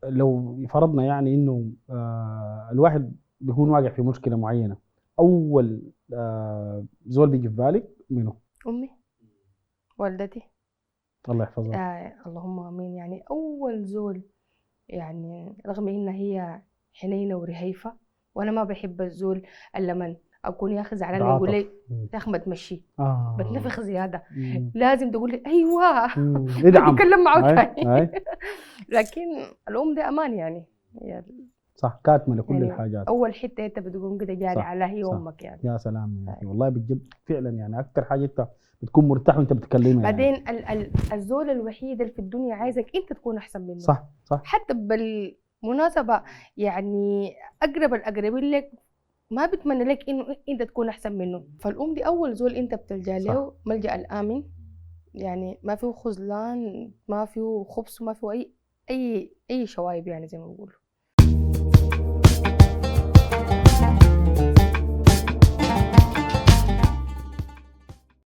لو فرضنا يعني انه الواحد بيكون واقع في مشكله معينه، اول زول بيجي في بالك منه؟ امي، والدتي. الله يحفظها. اللهم امين. يعني اول زول، يعني رغم ان هي حنينه ورهيفه، وانا ما بحب الزول الا من اكون يا اخي زعلانه يقول لي تعاطف. يا اخي ما تمشي، اه. بتنفخ زياده، مم. لازم تقول لي ايوه ادعم. نتكلم معه هاي تاني. هاي. لكن الام دي امان يعني. صح، كاتمه لكل يعني الحاجات. اول حته انت بتقوم كده جاري صح على هي صح. امك يعني. يا سلام يا اخي، والله بجد فعلا يعني اكتر حاجه انت بتكون مرتاح وانت بتكلمها يعني. بعدين الزول الوحيد اللي في الدنيا عايزك انت تكون احسن منه. صح صح. حتى بالمناسبة يعني أقرب الأقربين لك ما بتمنى لك إنه أنت تكون أحسن منه. فالأم دي أول زول أنت بتلجأ صح. له، ملجأ الآمن. يعني ما فيه خذلان، ما فيه خبث، ما فيه أي شوايب يعني زي ما بيقولوا.